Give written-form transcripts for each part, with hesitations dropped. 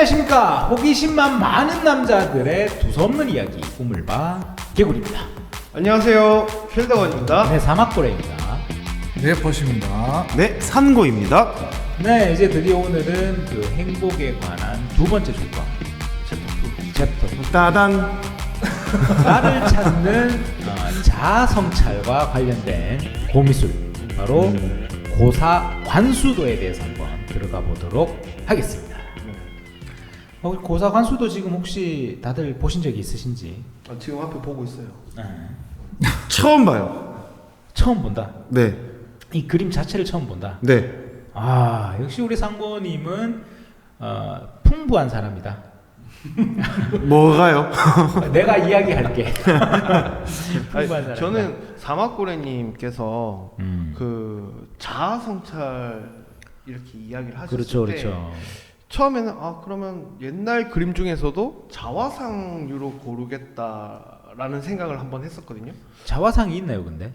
안녕하십니까. 호기심만 많은 남자들의 두서없는 이야기 우물바 개구리입니다. 안녕하세요, 쉴더건입니다. 네, 사막고래입니다. 네, 버십니다. 네, 산고입니다. 네, 이제 드디어 오늘은 그 행복에 관한 두 번째 조건 챕터 따단. 나를 찾는 자아성찰과 관련된 고미술, 바로 고사 관수도에 대해서 한번 들어가 보도록 하겠습니다. 고사 관수도 지금 혹시 다들 보신 적이 있으신지? 지금 앞에 보고 있어요. 네. 처음 봐요. 처음 본다. 네, 이 그림 자체를 처음 본다. 네. 아, 역시 우리 상고님은 풍부한 사람이다. 뭐가요? 내가 이야기할게. 풍부한 사람이다. 저는 사막고래님께서 그 자아성찰 이렇게 이야기를 하셨을 그렇죠, 때 그렇죠. 처음에는 그러면 옛날 그림 중에서도 자화상류로 고르겠다라는 생각을 한번 했었거든요. 자화상이 있나요, 근데?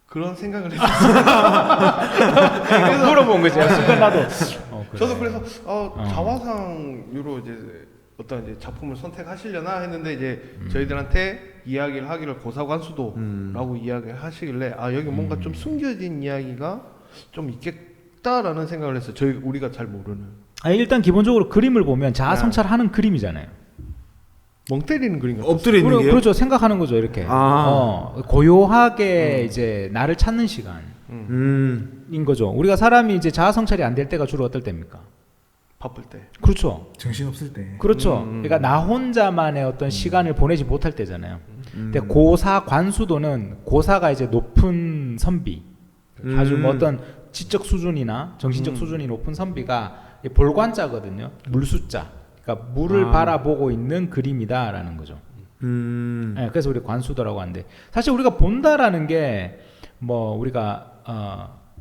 그런 생각을 했었어요. 그래서 물어본 거지. 순간 나도. 그래. 저도 그래서 자화상류로 이제 어떤 이제 작품을 선택하시려나 했는데 이제 저희들한테 이야기를 하기를 고사관수도라고 이야기를 하시길래 여기 뭔가 좀 숨겨진 이야기가 좀 있겠다라는 생각을 했어요. 우리가 잘 모르는. 일단 기본적으로 그림을 보면 자아성찰하는 그림이잖아요. 멍 때리는 그림 같아요. 엎드려 있는 게요? 그렇죠. 생각하는 거죠, 이렇게. 고요하게 이제 나를 찾는 시간인 거죠. 우리가 사람이 이제 자아성찰이 안 될 때가 주로 어떨 때입니까? 바쁠 때. 그렇죠. 정신 없을 때. 그렇죠. 그러니까 나 혼자만의 어떤 시간을 보내지 못할 때잖아요. 근데 고사 관수도는 고사가 이제 높은 선비, 아주 뭐 어떤 지적 수준이나 정신적 수준이 높은 선비가 볼관자거든요. 물숫자. 그러니까 물을 바라보고 있는 그림이다라는 거죠. 네, 그래서 우리 관수도라고 하는데, 사실 우리가 본다라는 게 뭐 우리가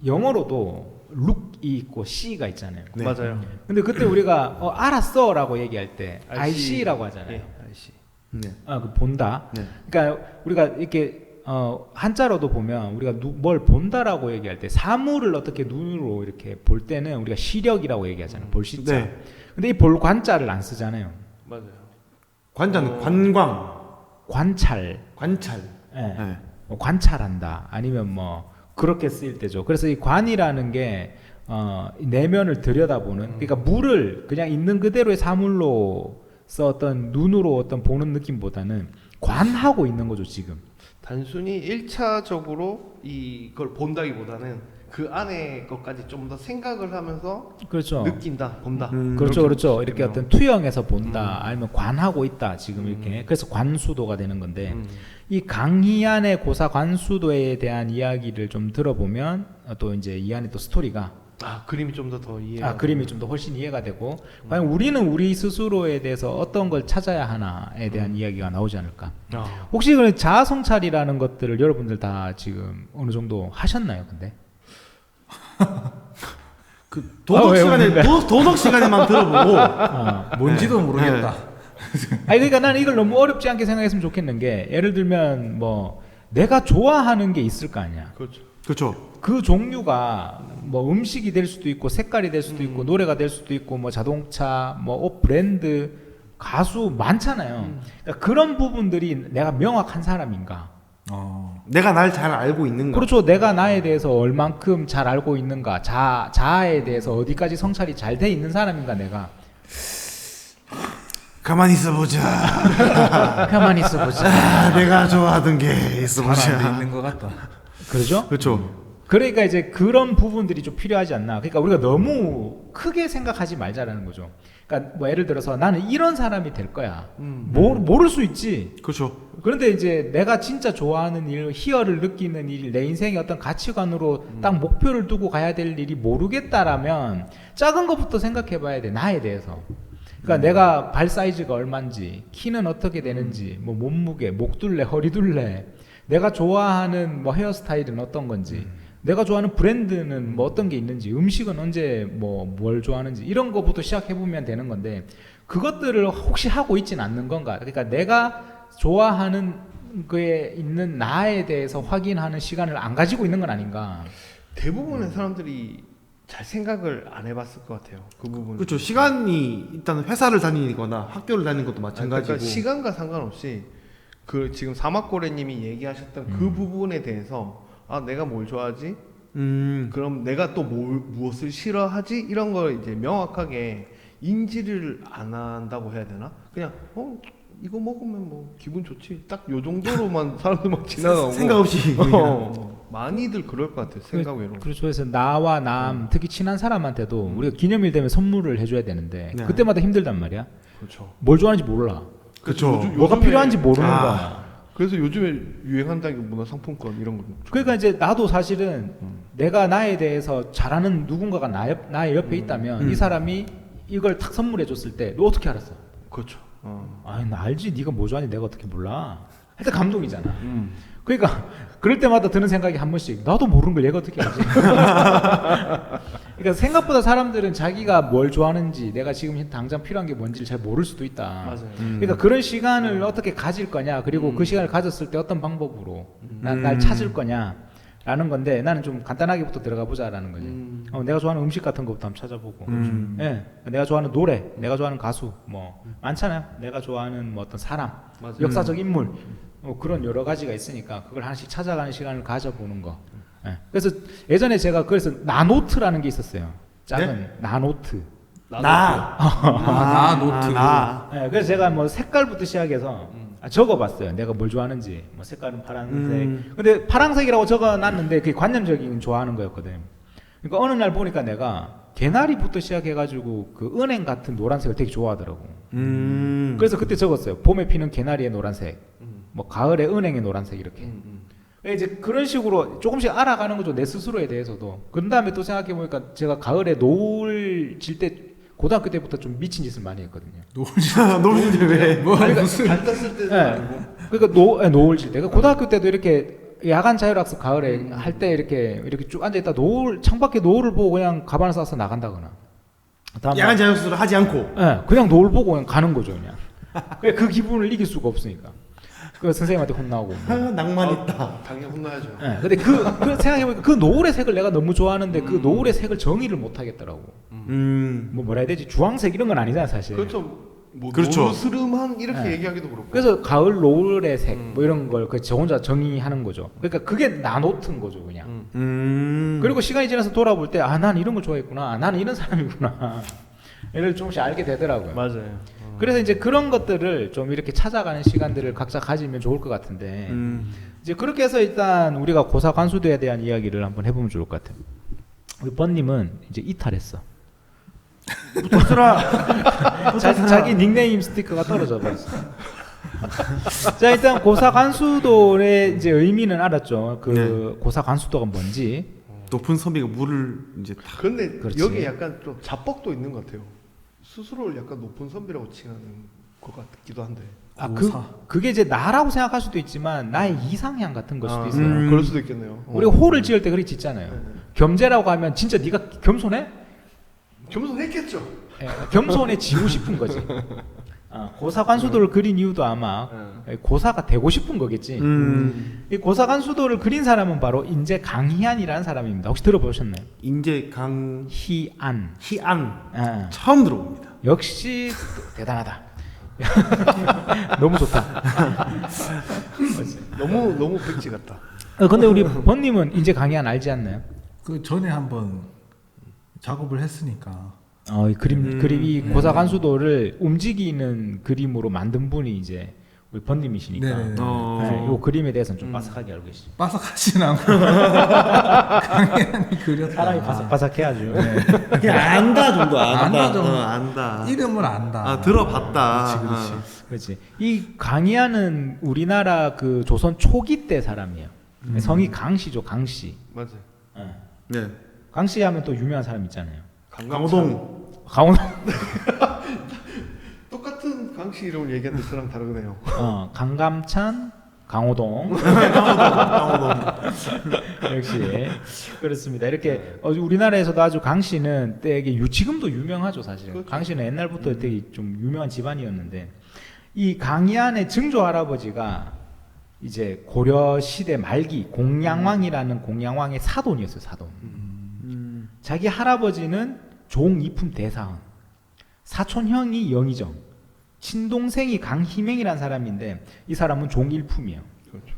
영어로도 look이 있고 see가 있잖아요. 네. 맞아요. 근데 그때 우리가 알았어라고 얘기할 때 I see라고 하잖아요. 예, I see. 네. 그 본다. 네. 그러니까 우리가 이렇게 한자로도 보면 우리가 뭘 본다라고 얘기할 때 사물을 어떻게 눈으로 이렇게 볼 때는 우리가 시력이라고 얘기하잖아요. 볼시자. 네. 근데 이 볼관자를 안 쓰잖아요. 맞아요. 관자는 관광, 관찰. 관찰. 예. 네. 뭐 관찰한다. 아니면 뭐 그렇게 쓰일 때죠. 그래서 이 관이라는 게 내면을 들여다보는. 그러니까 물을 그냥 있는 그대로의 사물로 어떤 눈으로 어떤 보는 느낌보다는 관하고 있는 거죠, 지금. 단순히 1차적으로 이걸 본다기보다는 그 안에 것까지 좀 더 생각을 하면서 그렇죠. 느낀다, 본다. 그렇죠, 그렇죠. 이렇게 되네요. 어떤 투영해서 본다, 아니면 관하고 있다, 지금 이렇게. 그래서 관수도가 되는 건데, 이 강희안의 고사 관수도에 대한 이야기를 좀 들어보면 또 이제 이 안에 또 스토리가 그림이 좀 더 이해. 그림이 좀 더 훨씬 이해가 되고, 과연 우리는 우리 스스로에 대해서 어떤 걸 찾아야 하나에 대한 이야기가 나오지 않을까. 혹시 그 자아성찰이라는 것들을 여러분들 다 지금 어느 정도 하셨나요, 근데? 그 도덕 왜 시간에 웃는데? 도덕 시간에만 들어보고 뭔지도 모르겠다. 그러니까 나는 이걸 너무 어렵지 않게 생각했으면 좋겠는 게, 예를 들면 뭐 내가 좋아하는 게 있을 거 아니야. 그렇죠. 그렇죠. 그 종류가 뭐 음식이 될 수도 있고 색깔이 될 수도 있고 노래가 될 수도 있고 뭐 자동차, 뭐 옷 브랜드, 가수 많잖아요. 그러니까 그런 부분들이 내가 명확한 사람인가? 내가 날 잘 알고 있는가? 그렇죠. 내가 나에 대해서 얼만큼 잘 알고 있는가? 자아에 대해서 어디까지 성찰이 잘 돼 있는 사람인가, 내가? 가만히 있어보자. 가만히 있어보자. 내가 좋아하던 게 있어보자. 있는 것 같다. 그렇죠? 그렇죠. 그러니까 이제 그런 부분들이 좀 필요하지 않나. 그러니까 우리가 너무 크게 생각하지 말자라는 거죠. 그러니까 뭐 예를 들어서 나는 이런 사람이 될 거야. 모를 수 있지. 그렇죠. 그런데 이제 내가 진짜 좋아하는 일, 희열을 느끼는 일, 내 인생의 어떤 가치관으로 딱 목표를 두고 가야 될 일이 모르겠다라면 작은 것부터 생각해 봐야 돼. 나에 대해서. 그러니까 내가 발 사이즈가 얼마인지, 키는 어떻게 되는지, 뭐 몸무게, 목둘레, 허리둘레, 내가 좋아하는 뭐 헤어스타일은 어떤 건지, 내가 좋아하는 브랜드는 뭐 어떤 게 있는지, 음식은 언제 뭘 좋아하는지, 이런 거부터 시작해 보면 되는 건데, 그것들을 혹시 하고 있진 않는 건가? 그러니까 내가 좋아하는 거에 있는 나에 대해서 확인하는 시간을 안 가지고 있는 건 아닌가? 대부분의 사람들이 잘 생각을 안 해봤을 것 같아요. 그 부분. 그렇죠. 시간이 일단 회사를 다니거나 학교를 다니는 것도 마찬가지고. 그러니까 시간과 상관없이 그 지금 사막고래님이 얘기하셨던 그 부분에 대해서 아 내가 뭘 좋아하지? 그럼 내가 또 무엇을 싫어하지? 이런 걸 이제 명확하게 인지를 안 한다고 해야 되나? 그냥 이거 먹으면 뭐 기분 좋지. 딱 요 정도로만 사람들 막 지나가고 생각 없이. 많이들 그럴 것 같아요. 생각 외로. 그렇죠. 그래서 나와 남 특히 친한 사람한테도 우리가 기념일 되면 선물을 해줘야 되는데 네. 그때마다 힘들단 말이야. 그렇죠. 뭘 좋아하는지 몰라. 그렇죠. 뭐가 필요한지 모르는 거야. 그래서 요즘에 유행한다는 게 문화상품권 이런 거. 그러니까 이제 나도 사실은 내가 나에 대해서 잘하는 누군가가 나의 옆에 있다면 이 사람이 이걸 탁 선물해 줬을 때 너 어떻게 알았어? 그렇죠. 아니 나 알지. 네가 뭐 좋아하는지 내가 어떻게 몰라. 하여튼 감동이잖아. 그러니까 그럴 때마다 드는 생각이 한 번씩 나도 모르는 걸 얘가 어떻게 알지? 그러니까 생각보다 사람들은 자기가 뭘 좋아하는지 내가 지금 당장 필요한 게 뭔지를 잘 모를 수도 있다. 맞아요. 그러니까 그런 시간을 어떻게 가질 거냐 그리고 그 시간을 가졌을 때 어떤 방법으로 날 찾을 거냐라는 건데 나는 좀 간단하게부터 들어가 보자라는 거지. 내가 좋아하는 음식 같은 것부터 한번 찾아보고 예, 내가 좋아하는 노래, 내가 좋아하는 가수 뭐 많잖아요. 내가 좋아하는 뭐 어떤 사람, 맞아요. 역사적 인물 그런 여러 가지가 있으니까 그걸 하나씩 찾아가는 시간을 가져보는 거. 예. 그래서 예전에 제가 그래서 나노트라는 게 있었어요. 작은 나노트. 나. 예, 그래서 제가 뭐 색깔부터 시작해서 적어봤어요. 내가 뭘 좋아하는지. 뭐 색깔은 파란색. 근데 파란색이라고 적어놨는데 그게 관념적인 좋아하는 거였거든. 그러니까 어느 날 보니까 내가 개나리부터 시작해가지고 그 은행 같은 노란색을 되게 좋아하더라고. 그래서 그때 적었어요. 봄에 피는 개나리의 노란색, 뭐 가을에 은행의 노란색 이렇게. 이제 그런 식으로 조금씩 알아가는 거죠. 내 스스로에 대해서도. 그런 다음에 또 생각해 보니까 제가 가을에 노을 질 때 고등학교 때부터 좀 미친 짓을 많이 했거든요. 노을인데 왜? 뭐 잘 떴을 때도 아니고. 그러니까 노을 질 때. 고등학교 때도 이렇게 야간 자율학습 가을에 할 때 이렇게 쭉 앉아 있다 창밖에 노을을 보고 그냥 가방을 싸서 나간다거나. 야간 자율학습을 하지 않고. 예, 그냥 노을 보고 그냥 가는 거죠, 그냥. 그 기분을 이길 수가 없으니까. 그 선생님한테 혼나고. 뭐. 낭만 있다. 당연히 혼나야죠. 예, 근데 그 생각해보니까 그 노을의 색을 내가 너무 좋아하는데 그 노을의 색을 정의를 못 하겠더라고. 뭐라 해야 되지? 주황색 이런 건 아니잖아, 사실. 그렇죠. 뭐 그렇죠. 노스름한 이렇게 네. 얘기하기도 그렇고. 그래서 가을 노을의 색 뭐 이런 걸 저 혼자 정의하는 거죠. 그러니까 그게 나노트인 거죠, 그냥. 그리고 시간이 지나서 돌아볼 때 난 이런 걸 좋아했구나. 나는 이런 사람이구나. 이를 조금씩 알게 되더라고요. 맞아요. 그래서 이제 그런 것들을 좀 이렇게 찾아가는 시간들을 각자 가지면 좋을 것 같은데 이제 그렇게 해서 일단 우리가 고사 관수도에 대한 이야기를 한번 해보면 좋을 것 같아요. 우리 번님은 이제 이탈했어. 자기 닉네임 스티커가 떨어져 버렸어. 자, 일단 고사 관수도의 이제 의미는 알았죠. 그 고사 관수도가 뭔지. 높은 선비가 물을 이제 다. 근데 그렇지. 여기 약간 좀 자뻑도 있는 것 같아요. 스스로를 약간 높은 선비라고 칭하는 것 같기도 한데. 그게 이제 나라고 생각할 수도 있지만 나의 이상향 같은 걸 수도 있어요. 그럴 수도 있겠네요. 우리가 호를 지을 때 그렇게 짓잖아요. 겸재라고 하면 진짜 네가 겸손해? 겸손했겠죠. 예, 겸손해지고 싶은 거지. 고사관수도를 그린 이유도 아마 고사가 되고 싶은 거겠지. 이 고사관수도를 그린 사람은 바로 인제 강희안이라는 사람입니다. 혹시 들어보셨나요? 인제 희안. 희안. 처음 들어봅니다. 역시 대단하다. 너무 좋다. 너무 백지 같다. 근데 우리 번님은 인제 강희안 알지 않나요? 그 전에 한번 작업을 했으니까. 이 그림이 고사관수도를 움직이는 그림으로 만든 분이 이제 우리 번님이시니까. 네네네. 이 그림에 대해서는 좀 빠삭하게 알고 계시죠. 빠삭하진 않고 강연이 그렸다. 사람이 바삭바삭해야죠. 그냥 안다 정도 안다 정도. 안다. 이름을 안다. 들어봤다. 그렇지. 이 강희안은 우리나라 그 조선 초기 때 사람이에요. 성이 강씨죠, 강씨. 맞아요. 네. 강씨 하면 또 유명한 사람 있잖아요. 강호동. 강호동. 똑같은 강씨 이름을 얘기하는데 저랑 다르네요. 강감찬, 강호동. 역시 그렇습니다. 이렇게 우리나라에서도 아주 강씨는 되게 지금도 유명하죠, 사실. 그렇죠. 강씨는 옛날부터 되게 좀 유명한 집안이었는데 이 강희안의 증조 할아버지가 이제 고려 시대 말기 공양왕이라는 공양왕의 사돈이었어요, 사돈. 자기 할아버지는 종이품 대사헌, 사촌형이 영의정, 친동생이 강희명이라는 사람인데 이 사람은 종일품이에요. 그렇죠.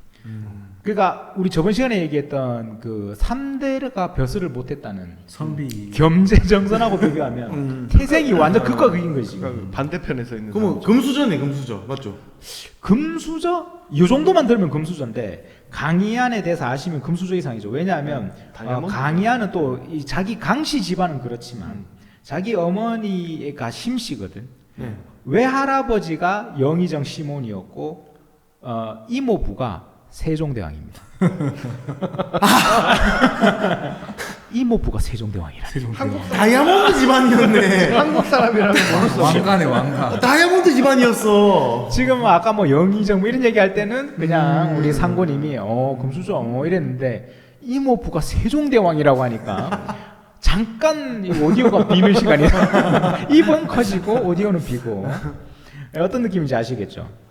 그러니까 우리 저번 시간에 얘기했던 그 3대가 벼슬을 못했다는 선비. 겸재정선하고 비교하면 태생이 완전 극과 극인 거지. 그러니까 반대편에 서 있는 그러면 사람. 금수저네 금수저 맞죠? 금수저? 이 정도만 들으면 금수저인데 강희안에 대해서 아시면 금수저 이상이죠. 왜냐하면 다이아몬드? 강희안은 또 이 자기 강씨 집안은 그렇지만 자기 어머니가 심씨거든. 네. 외할아버지가 영의정 시몬이었고 이모부가 세종대왕입니다. 이모부가 세종대왕이라. 한국 다이아몬드 집안이었네. 한국 사람이라면 모를 수 없죠. 왕가네 왕가. 다이아몬드 집안이었어. 지금 아까 뭐 영의정 뭐 이런 얘기 할 때는 그냥 우리 상고님이 금수저 이랬는데 이모부가 세종대왕이라고 하니까 잠깐 이 오디오가 비는 시간이야. 입은 커지고 오디오는 비고. 어떤 느낌인지 아시겠죠?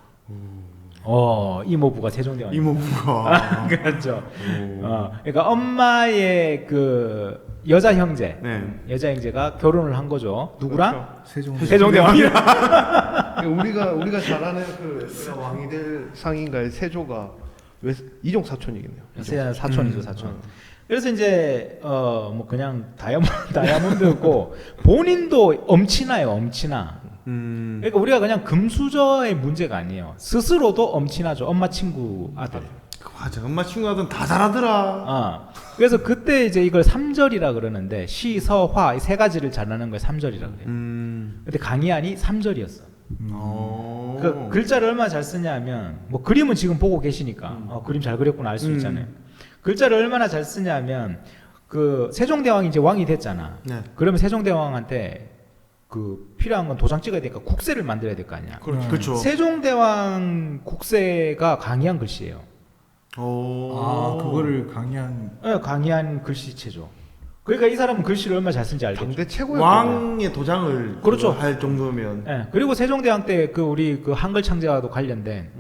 이모부가 세종대왕. 이모부가. 그렇죠. 그러니까 엄마의 그 여자 형제, 네. 여자 형제가 결혼을 한 거죠. 누구랑? 세종. 세종대왕이랑. 우리가 잘 아는 그 내가 왕이 될 상인가의 세조가 왜 이종 사촌이겠네요. 사촌이죠, 사촌. 그래서 이제 뭐 그냥 다이아몬드였고 본인도 엄친아예요, 엄친아. 그러니까 우리가 그냥 금수저의 문제가 아니에요. 스스로도 엄친아죠, 엄마 친구 아들. 맞아. 엄마 친구들은 다 잘하더라. 그래서 그때 이제 이걸 삼절이라 그러는데 시, 서, 화 이 세 가지를 잘하는 걸 삼절이라 그래요. 근데 강희안이 삼절이었어. 그 글자를 얼마나 잘 쓰냐면 뭐 그림은 지금 보고 계시니까 그림 잘 그렸구나 알 수 있잖아요. 글자를 얼마나 잘 쓰냐면 그 세종대왕이 이제 왕이 됐잖아. 네. 그러면 세종대왕한테 그 필요한 건 도장 찍어야 되니까 국세를 만들어야 될 거 아니야. 그렇죠. 세종대왕 국세가 강희안 글씨예요. 그거를 강의한. 강희안 글씨체죠. 그러니까 이 사람은 글씨를 얼마나 잘 쓰는지 알겠죠. 당대 최고의 왕의 도장을 그렇죠. 할 정도면. 네. 그리고 세종대왕 때 그 우리 그 한글 창제와도 관련된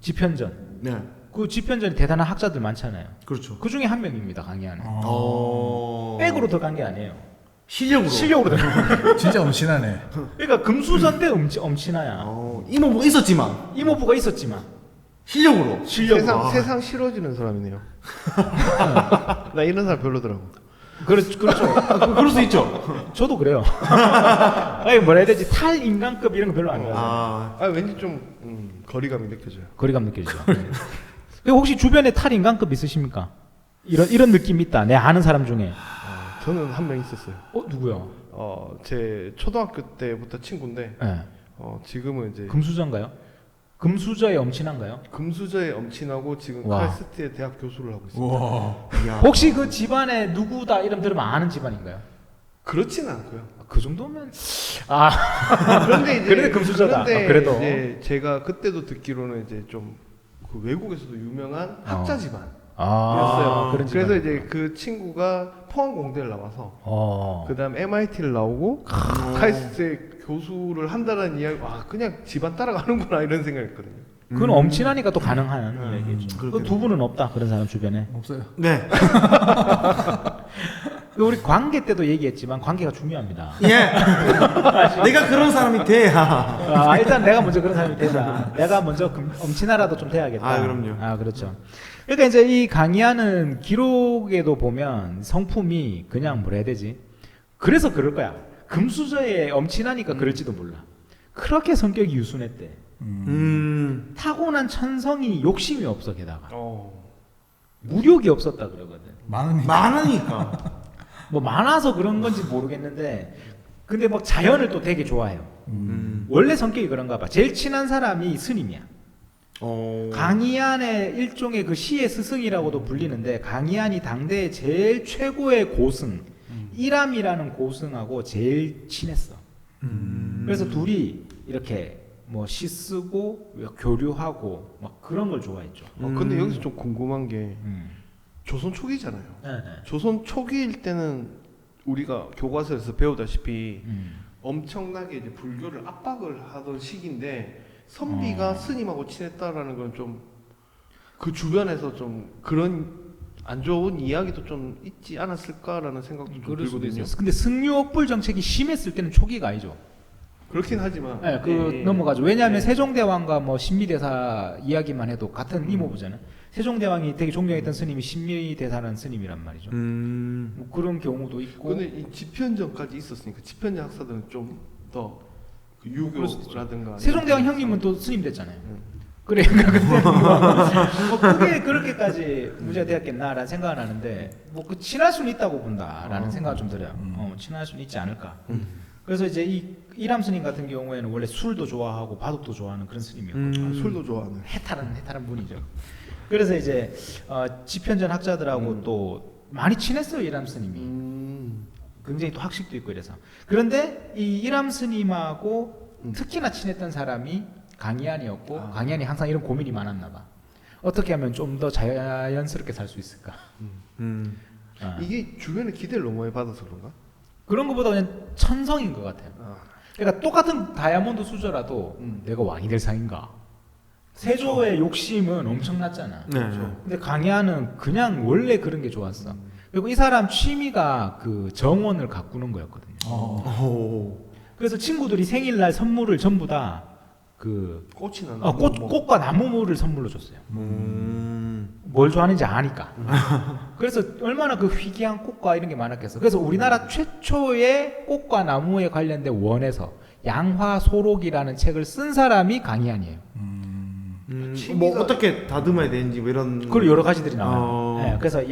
집현전. 네. 그 집현전에 대단한 학자들 많잖아요. 그렇죠. 그 중에 한 명입니다, 강희안은. 어. 백으로 들어간 게 아니에요. 실력으로. 실력으로 들어간. 진짜 엄친하네. 그러니까 금수전 때 엄친아야. 이모부가 있었지만 이모부가 있었지만 실력으로. 실력으로. 세상 싫어지는 사람이네요. 나 이런 사람 별로더라고. 그렇죠. 그럴 수 있죠. 저도 그래요. 아니 뭐라 해야 되지? 탈인간급 이런 거 별로 안 좋아해요. 왠지 좀 거리감이 느껴져요. 거리감 느껴지죠. 그리고 혹시 주변에 탈인간급 있으십니까? 이런 느낌 있다. 내 아는 사람 중에. 저는 한 명 있었어요. 누구요? 제 초등학교 때부터 친구인데 네. 지금은 이제 금수저인가요? 금수저의 엄친한가요? 금수저의 엄친하고 지금 와. 카이스트의 대학 교수를 하고 있습니다. 와. 혹시 그 집안에 누구다 이름 들으면 아는 집안인가요? 그렇지는 않고요. 그 정도면 그런데 이제 그래도 금수저다. 그런데 그래도. 이제 제가 그때도 듣기로는 이제 좀 그 외국에서도 유명한 학자 집안이었어요. 그런 그래서 집안이구나. 이제 그 친구가 포항공대를 나와서 그다음 MIT를 나오고 아. 카이스트의 교수를 한다는 이야기. 그냥 집안 따라가는구나 이런 생각했거든요. 그건 엄친하니까 또 가능한 이야기죠. 그렇겠네. 두 분은 없다 그런 사람 주변에. 없어요. 네. 우리 관계 때도 얘기했지만 관계가 중요합니다. 예. 내가 그런 사람이 돼야. 일단 내가 먼저 그런 사람이 되자. 내가 먼저 엄친아라도 좀 돼야겠다. 그럼요. 그렇죠. 그러니까 이제 이 강의하는 기록에도 보면 성품이 그냥 뭐라 해야 되지? 그래서 그럴 거야. 금수저에 엄친하니까 그럴지도 몰라. 그렇게 성격이 유순했대. 타고난 천성이 욕심이 없어 게다가. 무력이 없었다 그러거든. 많으니까. 뭐 많아서 그런 건지 모르겠는데 근데 막 자연을 또 되게 좋아해요. 원래 성격이 그런가 봐. 제일 친한 사람이 스님이야. 강희안의 일종의 그 시의 스승이라고도 불리는데 강희안이 당대의 제일 최고의 고승 이람이라는 고승하고 제일 친했어. 그래서 둘이 이렇게 뭐 시 쓰고 교류하고 막 그런 걸 좋아했죠. 근데 여기서 좀 궁금한 게 조선 초기잖아요. 네네. 조선 초기일 때는 우리가 교과서에서 배우다시피 엄청나게 이제 불교를 압박을 하던 시기인데 선비가 스님하고 친했다라는 건 좀 그 주변에서 좀 그런 안 좋은 이야기도 좀 있지 않았을까라는 생각도 좀 그럴 수도 들거든요. 있어요. 근데 승유옥불 정책이 심했을 때는 초기가 아니죠. 그렇긴 하지만 네, 그 넘어가죠. 왜냐하면 세종대왕과 뭐 신미대사 이야기만 해도 같은 이모부잖아요. 세종대왕이 되게 존경했던 스님이 신미대사라는 스님이란 말이죠. 뭐 그런 경우도 있고. 근데 이 집현전까지 있었으니까 집현전 학사들은 좀 더 그 유교라든가 세종대왕 형님은 또 스님 됐잖아요. 그래, 근데 뭐 그게 그렇게까지 문제가 되었겠나라는 생각은 하는데 뭐 그 친할 수는 있다고 본다라는 생각이 좀 들어요. 친할 수는 있지 않을까. 그래서 이제 이 이람 스님 같은 경우에는 원래 술도 좋아하고 바둑도 좋아하는 그런 스님이었고 술도 좋아하는 해탈한 분이죠. 그래서 이제 집현전 학자들하고 또 많이 친했어요 이람 스님이. 굉장히 또 학식도 있고 이래서. 그런데 이 이람 스님하고 특히나 친했던 사람이 강희안이었고 강희안이 항상 이런 고민이 많았나 봐. 어떻게 하면 좀 더 자연스럽게 살 수 있을까? 이게 주변에 기대를 너무 많이 받아서 그런가? 그런 것보다 그냥 천성인 것 같아요. 그러니까 똑같은 다이아몬드 수저라도 내가 왕이 될 상인가? 세조의 욕심은 엄청났잖아. 네. 근데 강희안은 그냥 원래 그런 게 좋았어. 그리고 이 사람 취미가 그 정원을 가꾸는 거였거든요. 그래서 친구들이 생일날 선물을 전부 다 그 꽃이나 나무, 꽃과 나무물을 선물로 줬어요. 뭘 좋아하는지 아니까. 그래서 얼마나 그 희귀한 꽃과 이런 게 많았겠어. 그래서 우리나라 최초의 꽃과 나무에 관련된 원에서 양화소록이라는 책을 쓴 사람이 강희안이에요. 뭐 어떻게 다듬어야 되는지 뭐 이런. 그리고 여러 가지들이 나와요. 네, 그래서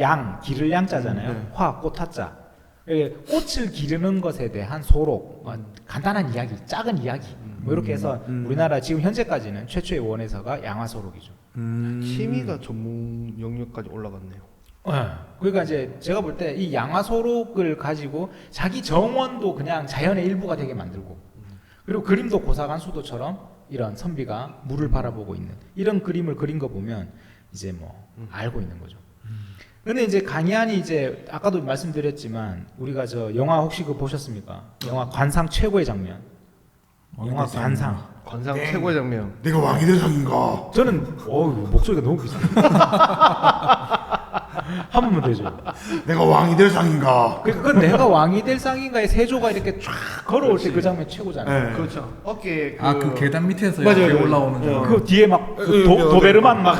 기를 양자잖아요. 네. 화, 꽃, 타자. 꽃을 기르는 것에 대한 소록, 간단한 이야기, 작은 이야기. 뭐 이렇게 해서 우리나라 지금 현재까지는 최초의 원에서가 양화소록이죠. 취미가 전문 영역까지 올라갔네요. 그러니까 이제 제가 볼 때 이 양화소록을 가지고 자기 정원도 그냥 자연의 일부가 되게 만들고, 그리고 그림도 고사관수도처럼 이런 선비가 물을 바라보고 있는 이런 그림을 그린 거 보면 이제 뭐 알고 있는 거죠. 근데 이제 강희안이 이제 아까도 말씀드렸지만 우리가 저 영화 혹시 그거 보셨습니까? 영화 관상 최고의 장면. 영화 관상. 관상 최고의 장면. 내가 왕이 될 상인가? 저는 목소리가 너무 비싸. 한 번만 더 해줘요. 내가 왕이 될 상인가? 그 내가 왕이 될 상인가에 세조가 이렇게 쫙 걸어올 때 그 장면 최고잖아요. 네. 그렇죠. 어깨 그 계단 밑에서 맞아요, 이렇게 맞아요. 올라오는 거. 그 뒤에 막 도베르만 막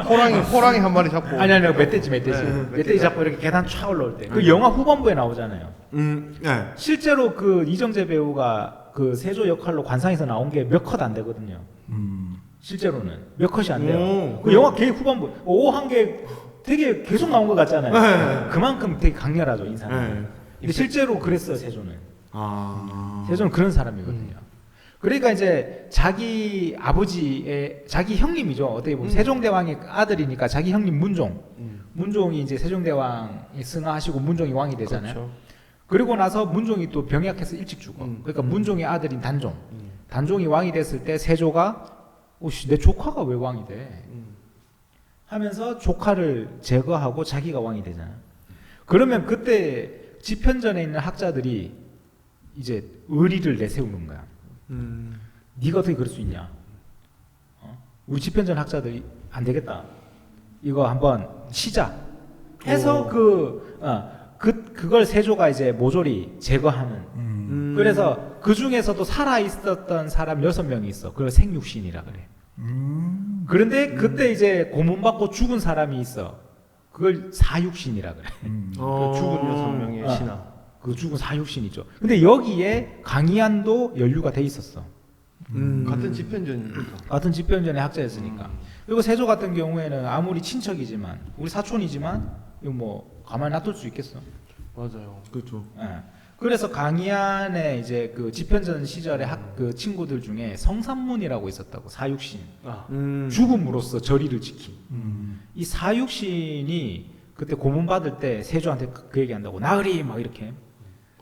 호랑이 한 마리 잡고. 아니 멧돼지 네, 멧돼지 잡고 이렇게 계단 쫙 올라올 때 그 영화 후반부에 나오잖아요. 네. 실제로 그 이정재 배우가 그 세조 역할로 관상에서 나온 게 몇 컷 안 되거든요. 실제로는 몇 컷이 안 돼요. 그 영화 개 후반부 오한 게 되게 계속 나온 것 같잖아요. 네. 그만큼 되게 강렬하죠 인상이. 네. 근데 실제로 그랬어요 세조는. 아. 세조는 그런 사람이거든요. 그러니까 이제 자기 아버지의 자기 형님이죠. 어떻게 보면 세종대왕의 아들이니까 자기 형님 문종이 이제 세종대왕이 승하하시고 문종이 왕이 되잖아요. 그렇죠. 그리고 나서 문종이 또 병약해서 일찍 죽어. 그러니까 문종의 아들인 단종. 단종이 왕이 됐을 때 세조가 오씨 내 조카가 왜 왕이 돼? 하면서 조카를 제거하고 자기가 왕이 되잖아. 그러면 그때 집현전에 있는 학자들이 이제 의리를 내세우는 거야. 네가 어떻게 그럴 수 있냐? 우리 집현전 학자들이 안 되겠다. 이거 한번 치자. 해서 그걸 세조가 이제 모조리 제거하는. 그래서 그 중에서도 살아 있었던 사람 6명이 있어. 그걸 생육신이라 그래. 그런데 그때 이제 고문받고 죽은 사람이 있어. 그걸 사육신이라 그래. 그 죽은 6명의 신하. 그 죽은 사육신이죠. 근데 여기에 강희안도 연루가 돼 있었어. 같은 집현전이니까. 같은 집현전의 학자였으니까. 그리고 세조 같은 경우에는 아무리 친척이지만 우리 사촌이지만 이거 뭐 가만히 놔둘 수 있겠어. 맞아요. 그렇죠. 예. 그래서 강희안의 이제 그 집현전 시절의 그 친구들 중에 성삼문이라고 있었다고. 사육신. 죽음으로써 절의를 지킨. 이 사육신이 그때 고문 받을 때 세조한테 그 얘기한다고. 나으리 막 이렇게.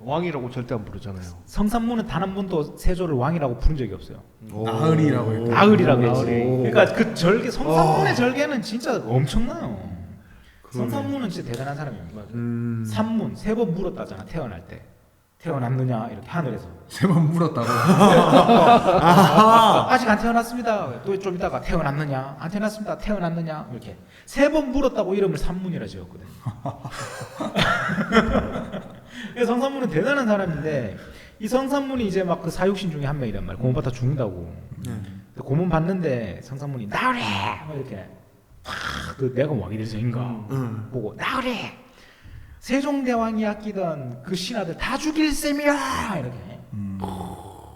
왕이라고 절대 안 부르잖아요. 성삼문은 단 한 번도 세조를 왕이라고 부른 적이 없어요. 나으리라고 했고. 나으리라고 했지. 그러니까 그 절개 성삼문의 절개는 진짜 엄청나요. 성삼문은 진짜 대단한 사람이에요. 삼문 3번 물었다잖아 태어날 때. 태어났느냐 이렇게 하늘에서 3번 물었다고. 아직 안 태어났습니다. 또 좀 있다가 태어났느냐 안 태어났습니다. 태어났느냐 이렇게 3번 물었다고 이름을 산문이라 지었거든. 성산문은 대단한 사람인데 이 성산문이 이제 막 그 사육신 중에 한 명이란 말이야. 고문 받다 죽는다고. 고문 받는데 성산문이 나으래 막 이렇게 그 내가 왕이 될 생인가 보고 나으래 세종대왕이 아끼던 그 신하들 다 죽일 셈이야 이렇게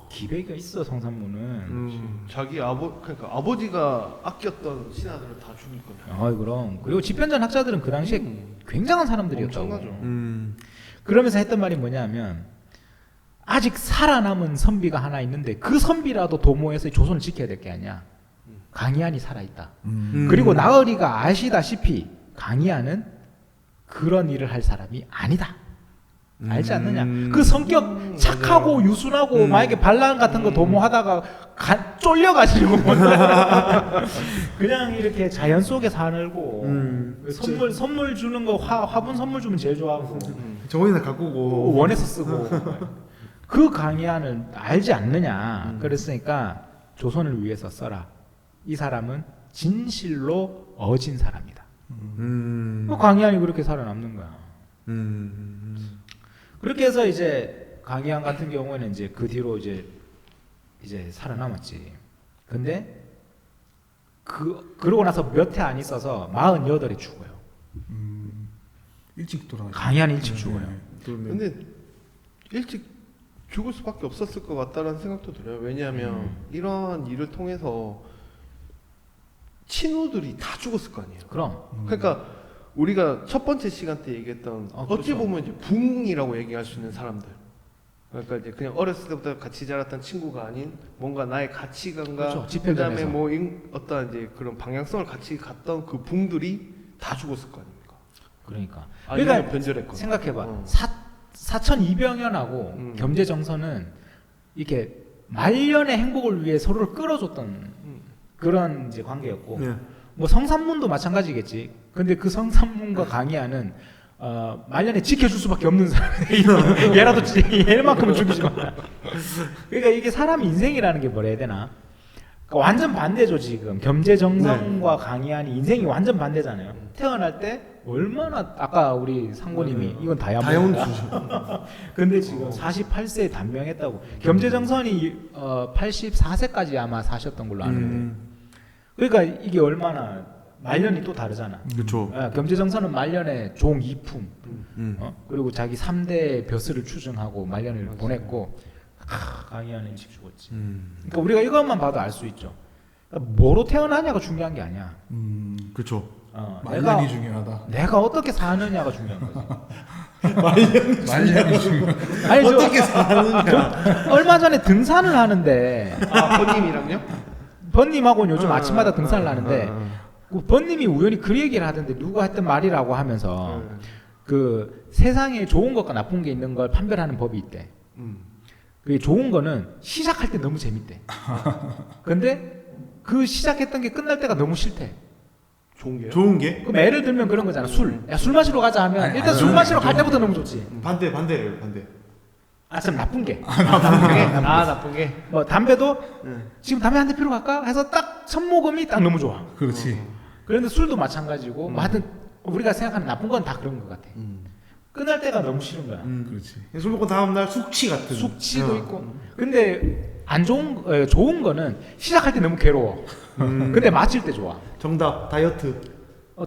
기백이가 있어 성산문은. 자기 그러니까 아버지가 아꼈던 신하들을 다 죽일 거냐. 그럼 그리고 집현전 학자들은 그 당시에 굉장한 사람들이었다고. 엄청나죠. 그러면서 했던 말이 뭐냐면 아직 살아남은 선비가 하나 있는데 그 선비라도 도모해서 조선을 지켜야 될 게 아니야. 강희안이 살아있다. 그리고 나으리가 아시다시피 강희안은 그런 일을 할 사람이 아니다. 알지 않느냐? 그 성격 착하고 유순하고 만약에 반란 같은 거 도모하다가 쫄려가지고 그냥 이렇게 자연 속에 살고 선물 주는 거 화분 선물 주면 제일 좋아하고 저번에 가꾸고 원해서 쓰고 그 강의안을 알지 않느냐? 그랬으니까 조선을 위해서 써라. 이 사람은 진실로 어진 사람이다. 그 강의안이 그렇게 살아남는 거야. 그렇게 해서 이제 강희안 같은 경우에는 이제 그 뒤로 이제 살아남았지. 근데 그러고 나서 몇 해 안 있어서 48에 죽어요. 일찍 돌아가죠. 강희안이 일찍 죽어요. 근데 일찍 죽을 수밖에 없었을 것 같다는 생각도 들어요. 왜냐하면 이런 일을 통해서 친구들이 다 죽었을 거 아니에요. 그럼 그러니까 우리가 첫 번째 시간 때 얘기했던 어찌 그렇죠. 보면 이제 붕이라고 얘기할 수 있는 사람들. 그러니까 이제 그냥 어렸을 때부터 같이 자랐던 친구가 아닌 뭔가 나의 가치관과 그렇죠. 집회전에서. 그다음에 뭐 어떤 이제 그런 방향성을 같이 갔던 그 붕들이 다 죽었을 거 아닙니까? 그러니까 아니면 변절했거나. 생각해봐. 사천 이병현하고 겸재정선은 이렇게 말년의 행복을 위해 서로를 끌어줬던 그런 이제 관계였고 뭐 성산문도 마찬가지겠지. 근데 그 성산문과 강희안은 말년에 지켜줄 수밖에 없는 사람. 얘라도 얘만큼은 죽이지 마. 그러니까 이게 사람 인생이라는 게 뭐라 해야 되나? 그러니까 완전 반대죠 지금. 겸재정성과 강희안이 인생이 완전 반대잖아요. 태어날 때 얼마나 아까 우리 상고님이 이건 다이아몬드다. 근데 지금 48세에 단명했다고. 겸재정선이 84세까지 아마 사셨던 걸로 아는데. 그러니까 이게 얼마나 말년이 또 다르잖아. 그렇죠. 겸재정선은 말년에 종 2품 그리고 자기 3대 벼슬을 추증하고 말년을 보냈고 강희안은 일찍 죽었지. 그러니까 우리가 이것만 봐도 알 수 있죠. 그러니까 뭐로 태어나냐가 중요한 게 아니야. 그렇죠. 말년이 중요하다. 내가 어떻게 사느냐가 중요한 거지. 말년이 중요하다. 아니, 어떻게 사느냐. 얼마 전에 등산을 하는데 번님이랑요? 번님하고는 요즘 아침마다 등산을 하는데 그 번님이 우연히 그 얘기를 하던데 누가 했던 말이라고 하면서 그 세상에 좋은 것과 나쁜 게 있는 걸 판별하는 법이 있대. 그게 좋은 거는 시작할 때 너무 재밌대. 근데 그 시작했던 게 끝날 때가 너무 싫대. 좋은 게요? 좋은 게 그럼 예를 들면 그런 거잖아. 술 마시러 가자 하면 아니, 일단 술 마시러 갈 때부터 너무 좋지. 반대예요. 반대. 참 나쁜 게. 나쁜 게. 뭐 담배도 지금 담배 한 대 피러 갈까 해서 딱 첫 모금이 딱 너무 좋아. 그렇지. 그런데 술도 마찬가지고 뭐 하여튼 우리가 생각하는 나쁜 건 다 그런 것 같아. 끝날 때가 너무 싫은 거야. 그렇지. 술 먹고 다음 날 숙취 같은. 숙취도 있고. 근데 안 좋은 거는 시작할 때 너무 괴로워. 근데 마칠 때 좋아. 정답 다이어트.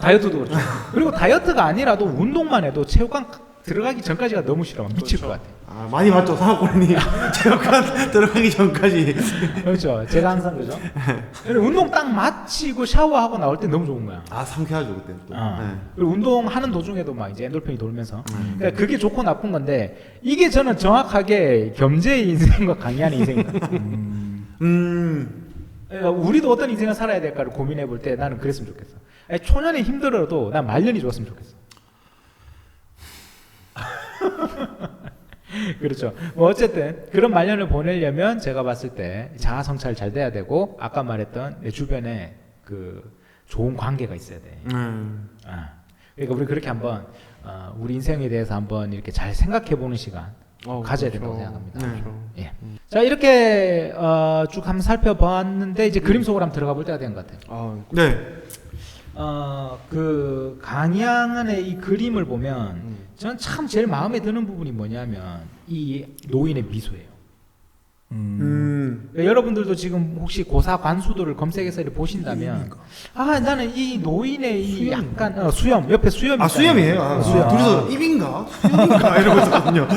다이어트도 그렇죠. 그리고 다이어트가 아니라도 운동만 해도 체육관 들어가기 전까지가 너무 싫어. 미칠 것 같아. 많이 봤죠 사학원이 체육관 들어가기 전까지. 그렇죠. 제가 항상 그죠. 운동 딱 마치고 샤워하고 나올 때 너무 좋은 거야. 상쾌하죠 그때 또. 그리고 운동하는 도중에도 막 이제 엔돌핀이 돌면서. 그러니까 그게 좋고 나쁜 건데 이게 저는 정확하게 겸재의 인생과 강의하는 인생이다. 그러니까 우리도 어떤 인생을 살아야 될까를 고민해 볼 때 나는 그랬으면 좋겠어. 초년에 힘들어도 난 말년이 좋았으면 좋겠어. 그렇죠. 뭐 어쨌든 그런 말년을 보내려면 제가 봤을 때 자아 성찰 잘 돼야 되고 아까 말했던 내 주변에 그 좋은 관계가 있어야 돼. 그러니까 우리 그렇게 한번 우리 인생에 대해서 한번 이렇게 잘 생각해 보는 시간 가져야 그렇죠. 된다고 생각합니다. 그렇죠. 예. 자 이렇게 쭉 한번 살펴봤는데 이제 그림 속으로 한번 들어가 볼 때가 된 것 같아요. 아, 네. 그 강양은의 이 그림을 보면 저는 참 제일 마음에 드는 부분이 뭐냐면 이 노인의 미소예요. 그러니까 여러분들도 지금 혹시 고사 관수도를 검색해서 이렇게 보신다면 아 나는 이 노인의 이 약간 수염 옆에 수염이 아 수염이에요. 아, 수염. 둘이서 입인가? 수염인가 이러고 있었거든요.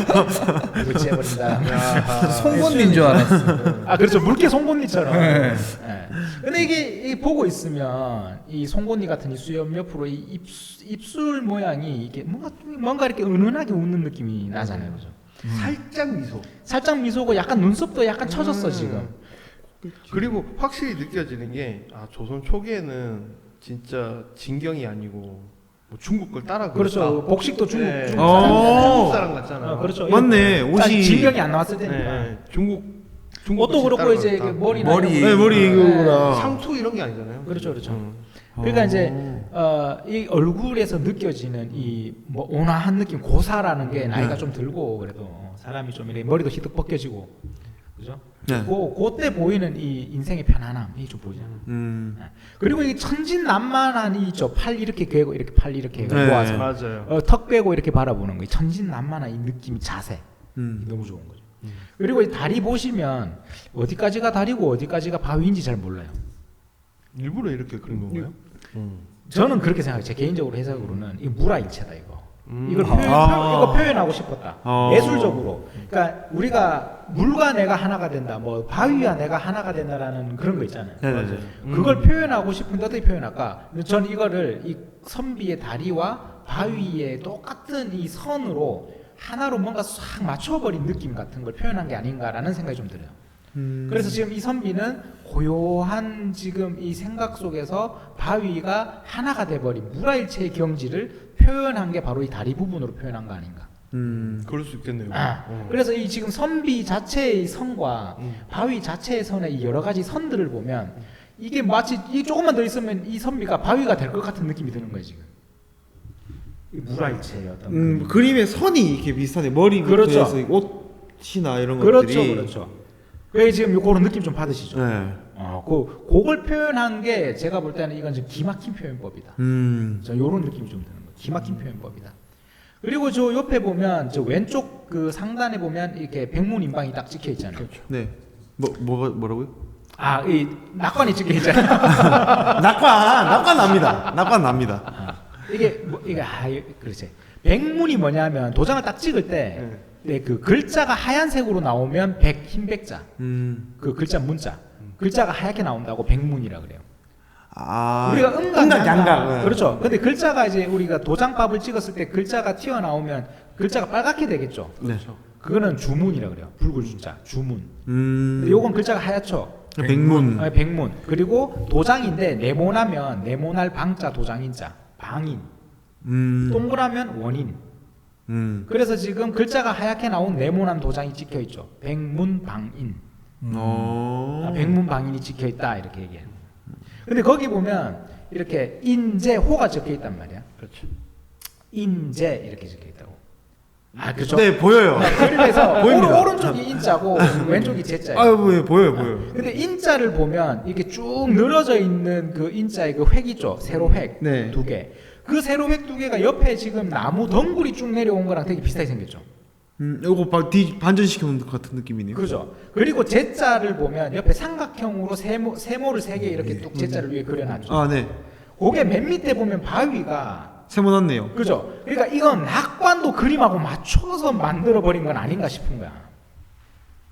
그렇지 해버린다. 송곳니인 줄 알았어. 아 그렇죠 물개 송곳니처럼. 네. 예. 근데 이게 보고 있으면 이 송곳니 같은 이 수염 옆으로 이 입술 모양이 이게 뭔가 이렇게 은은하게 웃는 느낌이 나잖아요, 그죠? 살짝 미소. 살짝 미소고 약간 눈썹도 약간 처졌어 지금. 그리고 확실히 느껴지는 게 조선 초기에는 진짜 진경이 아니고 뭐 중국 걸 따라 그렇죠. 그렸다. 복식도 중국 네. 중국 어. 사람. 중국 사람 같잖아요. 그렇죠. 맞네. 옷이 진경이 안 나왔을 때니까. 네. 중국 옷도 옷이 그렇고 따라 이제 그렸다. 그 머리나 머리. 이런 거. 네, 머리 이거구나. 상투 이런 게 아니잖아요. 그렇죠, 그렇죠. 그러니까 이제 이 얼굴에서 느껴지는 이 뭐 온화한 느낌, 고사라는 게 나이가 좀 들고 그래도 사람이 좀 이렇게 머리도 희득 벗겨지고, 그죠? 네. 그때 보이는 이 인생의 편안함, 이 좀 보이잖아. 그리고 이 천진난만한 이 저 팔 이렇게 괴고 이렇게 팔 이렇게 네. 모아서 맞아요. 턱 괴고 이렇게 바라보는 거, 이 천진난만한 이 느낌, 자세, 너무 좋은 거죠. 그리고 이 다리 보시면 어디까지가 다리고 어디까지가 바위인지 잘 몰라요. 일부러 이렇게 그린 건가요? 저는 그렇게 생각해요. 제 개인적으로 해석으로는 이 물화일체다 이거. 이걸 아. 표현하고 싶었다. 예술적으로. 그러니까 우리가 물과 내가 하나가 된다. 뭐 바위와 내가 하나가 된다라는 그런 거 있잖아요. 네. 맞아요. 그걸 표현하고 싶은데 어떻게 표현할까? 저는 이거를 이 선비의 다리와 바위의 똑같은 이 선으로 하나로 뭔가 싹 맞춰버린 느낌 같은 걸 표현한 게 아닌가라는 생각이 좀 들어요. 그래서 지금 이 선비는 고요한 지금 이 생각 속에서 바위가 하나가 돼버린 물화일체의 경지를 표현한 게 바로 이 다리 부분으로 표현한 거 아닌가. 그럴 수 있겠네요. 그래서 이 지금 선비 자체의 선과 바위 자체의 선의 이 여러 가지 선들을 보면 이게 마치 이 조금만 더 있으면 이 선비가 바위가 될 것 같은 느낌이 드는 거예요 지금. 이 물화일체의 어떤 그림의 선이 이렇게 비슷하네. 머리부터 그렇죠. 해서 옷이나 이런 그렇죠, 것들이. 그렇죠. 왜 지금 그런 느낌 좀 받으시죠? 네. 그걸 표현한 게 제가 볼 때는 이건 좀 기막힌 표현법이다. 저 요런 느낌이 좀 드는 거예요. 기막힌 표현법이다. 그리고 저 옆에 보면 저 왼쪽 그 상단에 보면 이렇게 백문인방이 딱 찍혀 있잖아요. 그렇죠. 네. 뭐라고요? 이 낙관이 찍혀 있잖아요. 낙관 납니다. 낙관 납니다. 이게 그렇지. 백문이 뭐냐면 도장을 딱 찍을 때 그 글자가 하얀색으로 나오면 흰백자. 그 글자 문자. 글자가 하얗게 나온다고 백문이라 그래요. 우리가 음각 양각. 그렇죠. 근데 글자가 이제 우리가 도장밥을 찍었을 때 글자가 튀어나오면 글자가 빨갛게 되겠죠. 그렇죠. 그거는 주문이라 그래요. 붉은 숫자 주문. 근데 요건 글자가 하얗죠. 백문. 백문. 그리고 도장인데 네모나면 네모날 방자 도장인자 방인. 동그라면 원인. 그래서 지금 글자가 하얗게 나온 네모난 도장이 찍혀 있죠. 백문방인. 백문방인이 찍혀 있다 이렇게 얘기해요. 근데 거기 보면 이렇게 인제호가 적혀 있단 말이야. 그렇죠. 인제 이렇게 적혀 있다고. 그렇죠. 네, 보여요. 그래서 보입니다. 오른쪽이 인자고 왼쪽이 제자예요. 보여요. 근데 인자를 보면 이렇게 쭉 늘어져 있는 그 인자의 그 획 있죠. 세로 획 네. 두 개. 그 세로 획 두 개가 옆에 지금 나무 덩굴이 쭉 내려온 거랑 되게 비슷하게 생겼죠. 이거 반전시켜 놓은 것 같은 느낌이네요. 그렇죠. 그리고 제자를 보면 옆에 삼각형으로 세모를 세 개 이렇게 뚝 제자를 위에 그려놨죠. 네. 그게 맨 밑에 보면 바위가 세모났네요. 그죠. 그러니까 이건 낙관도 그림하고 맞춰서 만들어 버린 건 아닌가 싶은 거야.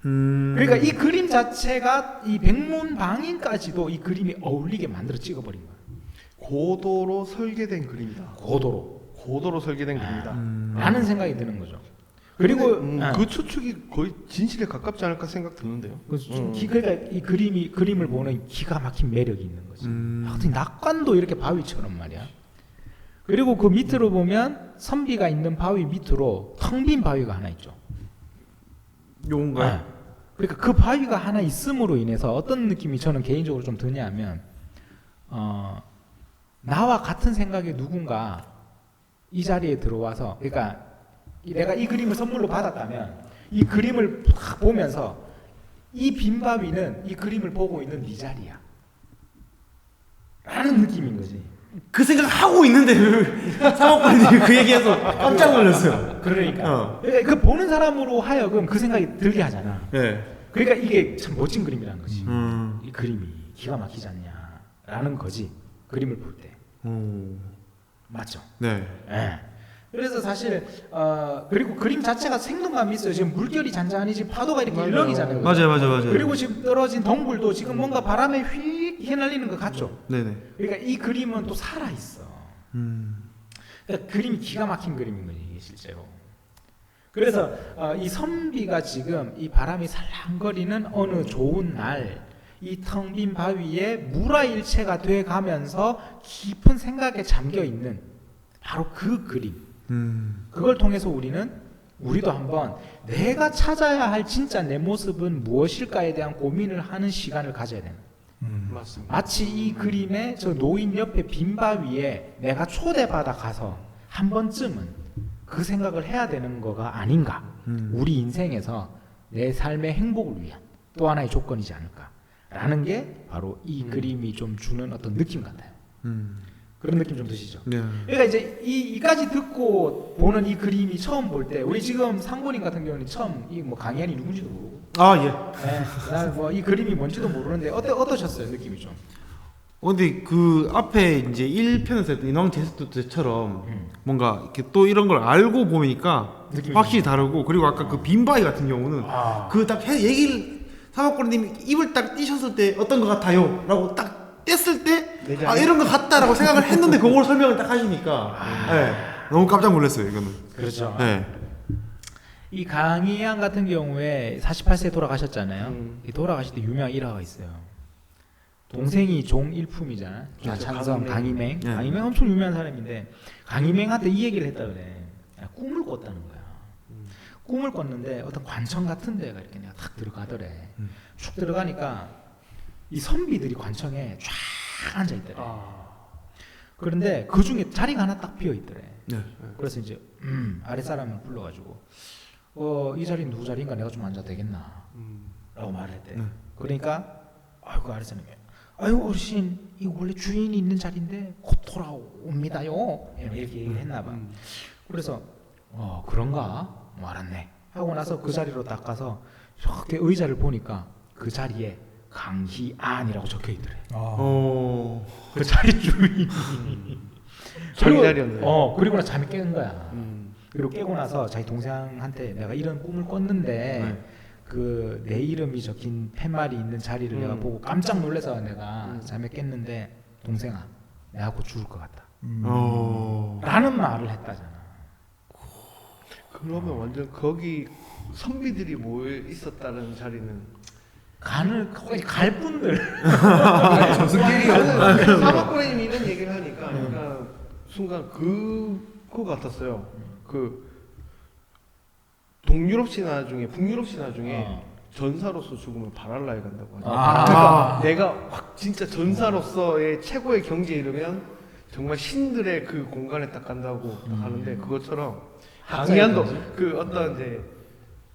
그러니까 이 그림 자체가 이 백문방인까지도 이 그림이 어울리게 만들어 찍어버린 거야. 고도로 설계된 그림이다. 고도로 설계된 그림이다. 라는 생각이 드는 거죠. 그리고 그 추측이 거의 진실에 가깝지 않을까 생각 드는데요. 그러니까 이 그림을 보는 기가 막힌 매력이 있는 거지. 하여튼 낙관도 이렇게 바위처럼 말이야. 그리고 그 밑으로 보면 선비가 있는 바위 밑으로 텅 빈 바위가 하나 있죠. 요건가요? 그러니까 그 바위가 하나 있음으로 인해서 어떤 느낌이 저는 개인적으로 좀 드냐면 나와 같은 생각의 누군가 이 자리에 들어와서 그러니까 내가 이 그림을 선물로 받았다면 이 그림을 딱 보면서 이 빈 바위는 이 그림을 보고 있는 네 자리야 라는 느낌인 거지. 그 생각하고 있는데 사모님이 그 얘기해서 깜짝 놀랐어요. 그러니까 그 보는 사람으로 하여금 그 생각이 들게 하잖아. 네. 그러니까 이게 참 멋진 그림이라는 거지. 음. 이 그림이 기가 막히지 않냐라는 거지. 그림을 볼 때. 맞죠? 네. 예. 그래서 사실 그리고 그림 자체가 생동감이 있어요. 지금 물결이 잔잔히 지금 파도가 이렇게 일렁이잖아요. 그죠? 맞아요. 그리고 지금 떨어진 덩굴도 지금 뭔가 바람에 휙 휘날리는 것 같죠. 네네. 그러니까 이 그림은 또 살아 있어. 그러니까 그림이 기가 막힌 그림인 거지 이게 실제로. 그래서 이 선비가 지금 이 바람이 살랑거리는 어느 좋은 날 이 텅 빈 바위에 물화일체가 돼 가면서 깊은 생각에 잠겨 있는 바로 그 그림. 그걸 통해서 우리도 한번 내가 찾아야 할 진짜 내 모습은 무엇일까에 대한 고민을 하는 시간을 가져야 되는. 맞습니다. 마치 이 그림의 저 노인 옆에 빈 바위에 내가 초대받아 가서 한 번쯤은 그 생각을 해야 되는 거가 아닌가. 우리 인생에서 내 삶의 행복을 위한 또 하나의 조건이지 않을까라는 게 바로 이 그림이 좀 주는 어떤 느낌 같아요. 그런 느낌 좀 드시죠? 네. 그러니까 이제 이까지 듣고 보는 이 그림이 처음 볼 때 우리 지금 상고님 같은 경우는 처음 이 뭐 강의안이 누군지도 모르고 아 예. 네, 난뭐이 그림이 뭔지도 모르는데 어떠셨어요 느낌이 좀? 근데 그 앞에 이제 1편에서 했던 인왕 제스트 때처럼 뭔가 이렇게 또 이런 걸 알고 보니까 느낌이 확실히 다르고, 그리고 아까 그 빈바위 같은 경우는 아. 그 딱 얘기를 사막고리님이 입을 딱 띄셨을 때 어떤 것 같아요? 라고 딱 뗐을 때 아 이런 것 같다라고 생각을 했는데 그걸 설명을 딱 하시니까 네, 너무 깜짝 놀랐어요 이거는. 그렇죠. 네. 이 강희양 같은 경우에 48세에 돌아가셨잖아요. 이 돌아가실 때 유명한 일화가 있어요. 동생이 종일품이잖아. 찬성 강희맹. 네. 강희맹 엄청 유명한 사람인데 강희맹한테 이 얘기를 했다 그래. 야, 꿈을 꿨다는 거야. 꿈을 꿨는데 어떤 관청 같은 데가 이렇게 내가 탁 들어가더래. 쭉 들어가니까 이 선비들이 관청에 쫙 앉아 있더래. 그런데 그 중에 자리가 하나 딱 비어 있더래. 네. 그래서 이제 아랫 사람을 불러가지고 이 자리는 누구 자리인가 내가 좀 앉아도 되겠나 라고 말을 했대. 그러니까 그 아랫 사람이 아유 어르신 이거 원래 주인이 있는 자리인데 곧 돌아옵니다요 이렇게 얘기를 했나 봐. 그래서 그런가 뭐 알았네 하고 나서 그 자리로 딱 가서 이렇게 의자를 보니까 그 자리에 강희안이라고 적혀 있더래. 그 자리 주인이 자기 자리였네. 그리고 나서 잠이 깬 거야. 그리고 깨고 나서 자기 동생한테 내가 이런 꿈을 꿨는데 그 내 이름이 적힌 팻말이 있는 자리를 내가 보고 깜짝 놀라서 내가 잠에 깼는데 동생아 내가 곧 죽을 것 같다 라는 말을 했다잖아. 그러면 완전 거기 선비들이 모여 있었다는 자리는 거기 갈 분들 사막고래님이 이런 얘기를 하니까 약간 순간 그거 같았어요. 그 동유럽 신화 중에 북유럽 신화 중에 전사로서 죽으면 바랄라에 간다고 하죠. 그러니까 내가 확 진짜 전사로서의 최고의 경지에 이르면 정말 신들의 그 공간에 딱 간다고 딱 하는데 그것처럼 강의한도 그 어떤 이제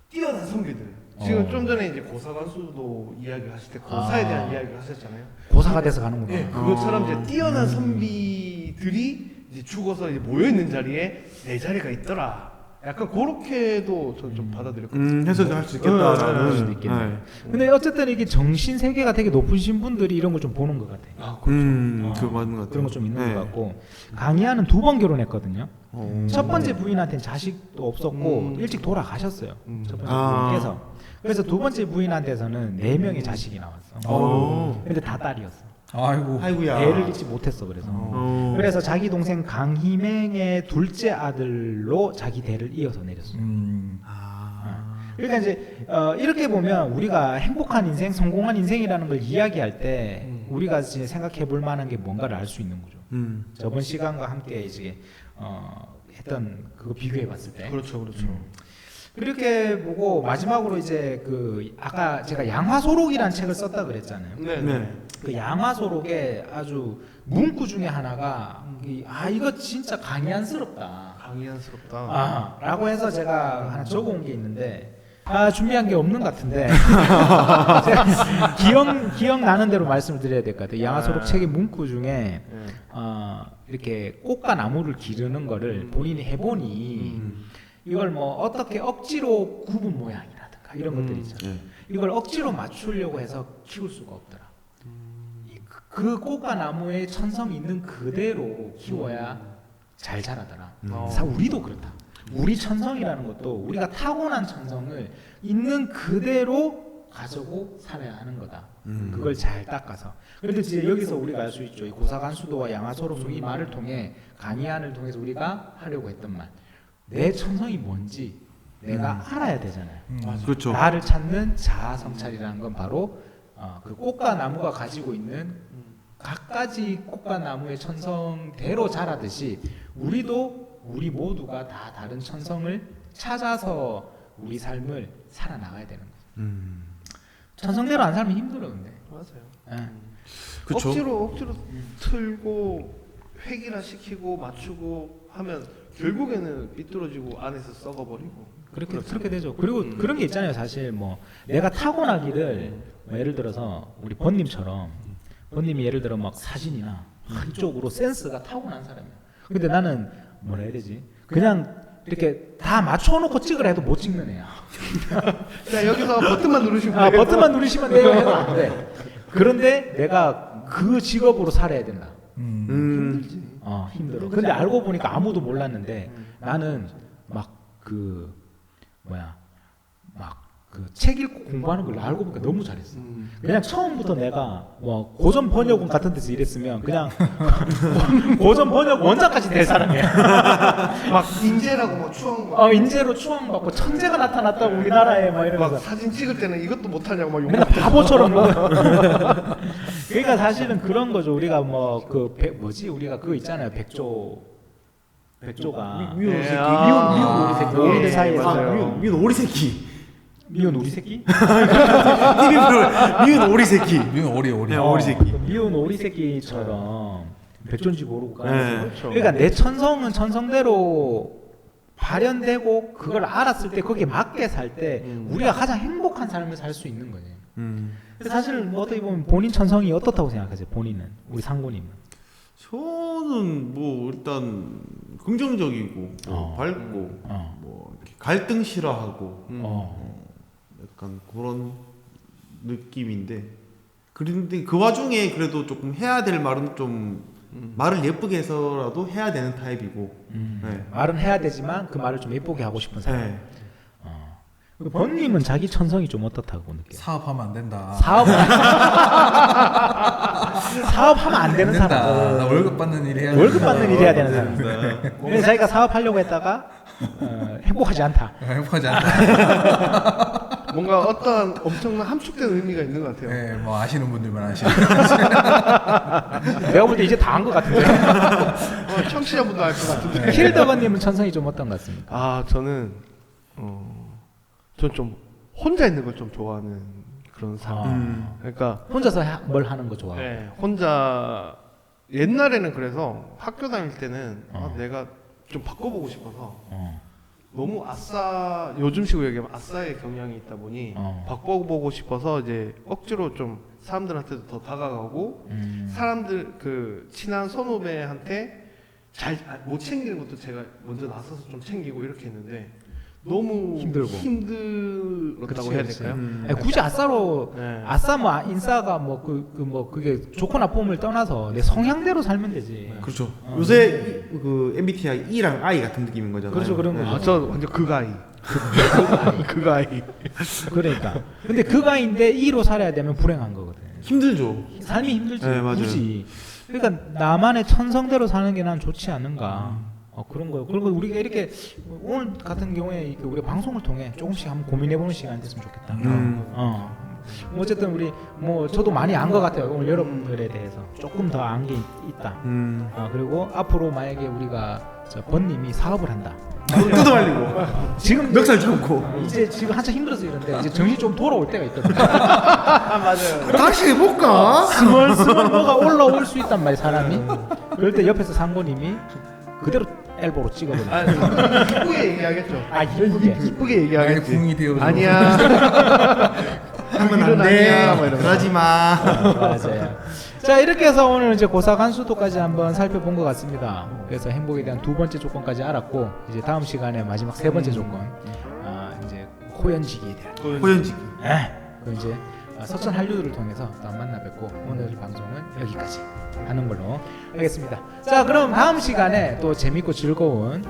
뛰어난 선비들. 지금 좀 전에 이제 고사관수도 이야기를 하실 때 고사에 대한 이야기를 하셨잖아요. 고사가 돼서 가는구나. 네, 그것처럼 이제 뛰어난 선비들이 이제 죽어서 이제 모여 있는 자리에 내 자리가 있더라. 약간 그렇게도 저는 좀 받아들였거든요. 해석을 할 수 있겠다. 그럴 수도 있겠네. 근데 어쨌든 이게 정신 세계가 되게 높으신 분들이 이런 걸 좀 보는 것 같아. 그거 맞는 것 같아요. 그런 거 좀 있는 네. 것 같고 강희아는 2번 결혼했거든요. 첫 번째 부인한테는 자식도 없었고 일찍 돌아가셨어요. 첫 번째 부인께서. 그래서 두 번째 부인한테서는 4명의 자식이 나왔어. 근데 다 딸이었어. 아이고야. 애를 잃지 못했어. 그래서 자기 동생 강희맹의 둘째 아들로 자기 대를 이어서 내렸어. 그러니까 이제 이렇게 보면 우리가 행복한 인생, 성공한 인생이라는 걸 이야기할 때 우리가 이제 생각해 볼 만한 게 뭔가를 알 수 있는 거죠. 저번 시간과 함께 이제 했던 그거 비교해 봤을 때. 그렇죠. 그렇게 보고 마지막으로 이제 그 아까 제가 양화소록이라는 책을 썼다 그랬잖아요. 네. 그 양화소록의 아주 문구 중에 하나가 이거 진짜 강의안스럽다. 강의안스럽다. 라고 해서 제가 하나 적어온 게 있는데 준비한 게 없는 것 같은데 제가 기억나는 대로 말씀을 드려야 될 것 같아요. 양아소록 책의 문구 중에 이렇게 꽃과 나무를 기르는 거를 본인이 해보니 이걸 뭐 어떻게 억지로 굽은 모양이라든가 이런 것들 있잖아요. 이걸 억지로 맞추려고 해서 키울 수가 없더라. 그 꽃과 나무의 천성이 있는 그대로 키워야 잘 자라더라. 우리도 그렇다. 우리 천성이라는 것도 우리가 타고난 천성을 있는 그대로 가지고 살아야 하는 거다. 그걸 잘 닦아서. 그런데 이제 여기서 우리가 알 수 있죠. 이 고사간수도와 양아소록소 이 말을 통해 강의안을 통해서 우리가 하려고 했던 말. 내 천성이 뭔지 내가 알아야 되잖아요. 그렇죠. 나를 찾는 자아성찰이라는 건 바로 그 꽃과 나무가 가지고 있는 각가지 꽃과 나무의 천성대로 자라듯이 우리 모두가 다 다른 천성을 찾아서 우리 삶을 살아나가야 되는 거죠. 천성대로 안 살면 힘들어 근데. 맞아요. 그쵸. 억지로 틀고 획일화시키고 맞추고 하면 결국에는 삐뚤어지고 안에서 썩어버리고 그렇게 되죠. 그리고 그런 게 있잖아요. 사실 뭐 내가 타고나기를 뭐 예를 들어서 우리 번님처럼 번님이 예를 들어 막 사진이나 한쪽으로 센스가 타고난 사람이야. 근데 나는 뭐라 해야 되지? 그냥 이렇게 다 맞춰놓고 찍으라 해도 못 찍는 애야. 자 여기서 버튼만 누르시면 돼요. 버튼만 누르시면 돼요 해도 안 돼. 그런데 내가 그 직업으로 살아야 된다. 힘들지. 힘들어. 근데 알고 보니까 아무도 몰랐는데 나는 막 그 책 읽고 공부하는 걸 알고 보니까 너무 잘했어. 그냥 처음부터 내가 뭐 고전 번역원 같은 데서 일했으면 그냥 고전 번역 원작까지 될 사람이야. 막 인재라고 뭐 추앙 인재로 추앙받고 천재가 나타났다고 우리나라에 막 막 이러면서 사진 찍을 때는 이것도 못하냐고 막 맨날 바보처럼 뭐. 그러니까 사실은 그런 거죠. 우리가 뭐 그 우리가 그거 있잖아요. 백조가 미운 오리 새끼. 미운 오리 새끼. 오리들 사이에서 미운 오리 새끼. 미운 오리 새끼? 미운 오리 새끼. 이건 오리. 네, 오리 새끼. 미운 오리 새끼처럼 백조인지 모르고 가는 네. 거죠. 그러니까 내 천성은 천성대로 발현되고 그걸 알았을 때 거기에 맞게 살 때 우리가 가장 행복한 삶을 살 수 있는 거예요. 사실 뭐 어떻게 보면 본인 천성이 어떻다고 생각하세요? 본인은 우리 상고님은? 저는 뭐 일단 긍정적이고 밝고 뭐 이렇게 갈등 싫어하고 약간 그런 느낌인데 그런데 그 와중에 그래도 조금 해야 될 말은 좀 말을 예쁘게 해서라도 해야 되는 타입이고 네. 말은 해야 되지만 그 말을 좀 예쁘게 하고 싶은 사람. 네. 번님은 자기 천성이 좀 어떻다고 느껴요? 사업하면 안 된다. 사업하면 안 되는 사람. 나 월급 받는 일 해야 월급 받는 일 해야 되는 사람. 근데 자기가 사업하려고 했다가 행복하지 않다. 행복하지 않다. 뭔가 어떠한 엄청난 함축된 의미가 있는 것 같아요. 네, 뭐 아시는 분들만 아시는. 내가 볼 때 이제 다 한 것 같은데. 청취자분도 알 것 같은데. 힐더건님은 천성이 좀 어떤 것 같습니까? 아 저는 전 좀 혼자 있는 걸 좀 좋아하는 그런 사람. 그러니까 혼자서 뭘 하는 거 좋아하고. 네, 혼자 옛날에는 그래서 학교 다닐 때는 내가 좀 바꿔보고 싶어서 너무 요즘식으로 얘기하면 아싸의 경향이 있다 보니 바꿔보고 싶어서 이제 억지로 좀 사람들한테도 더 다가가고 사람들 그 친한 선후배한테 잘 못 챙기는 것도 제가 먼저 나서서 좀 챙기고 이렇게 했는데 너무 힘들었다고 해야 될까요? 아니, 굳이 아싸로 네. 아싸 뭐 인싸가 뭐 그게 좋고 나쁨을 떠나서 내 성향대로 살면 되지. 그렇죠. 요새 그 MBTI E랑 I 같은 느낌인 거잖아요. 그렇죠, 그런 거죠. 저 완전 극아이. 극아이. 그러니까. 근데 그가인데 E로 살아야 되면 불행한 거거든. 힘들죠. 삶이 힘들지. 네, 맞아요. 굳이. 그러니까 나만의 천성대로 사는 게 난 좋지 않은가. 그런 거요. 그리고 우리가 이렇게 오늘 같은 경우에 이렇게 우리 방송을 통해 조금씩 한번 고민해보는 시간 됐으면 좋겠다. 뭐 어쨌든 우리 뭐 저도 많이 안 것 같아요. 오늘 여러분들에 대해서 조금 더 안 게 있다. 그리고 앞으로 만약에 우리가 번님이 사업을 한다. 뜯어말리고 지금 멱살 잡고 이제 지금 한참 힘들어서 이런데 이제 정신 좀 돌아올 때가 있거든요. 맞아요. 다시 해볼까? 스멀스멀 뭐가 올라올 수 있단 말이야 사람이. 그럴 때 옆에서 상고님이 그대로 엘보로 찍어버려. 아, 이쁘게 얘기하겠죠. 아 이쁘게. 이쁘게 나의 얘기하겠지. 궁이 되어줘. 아니야. 하면 안 일은 돼. 아니야, 뭐 이러면서. 그러지 마. 맞아요. 자 이렇게 해서 오늘 이제 고사관수도까지 한번 살펴본 것 같습니다. 그래서 행복에 대한 두 번째 조건까지 알았고 이제 다음 시간에 마지막 세 번째 조건 이제 호연지기에 대한 호연지기. 그 이제 석천 한류를 통해서 또 만나 뵙고 오늘 방송은 여기까지 하는 걸로 하겠습니다. 자 그럼 다음 시간에 또 재밌고 즐거운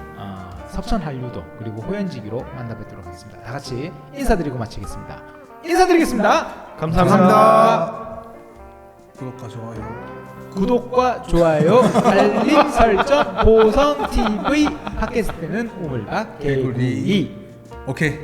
석천 한류도 그리고 호연지기로 만나 뵙도록 하겠습니다. 다 같이 인사드리고 마치겠습니다. 인사드리겠습니다. 감사합니다. 구독과 좋아요. 구독과 좋아요, 알림 설정, 보성 TV 팟캐스트는 우물박 개구리. 오케이.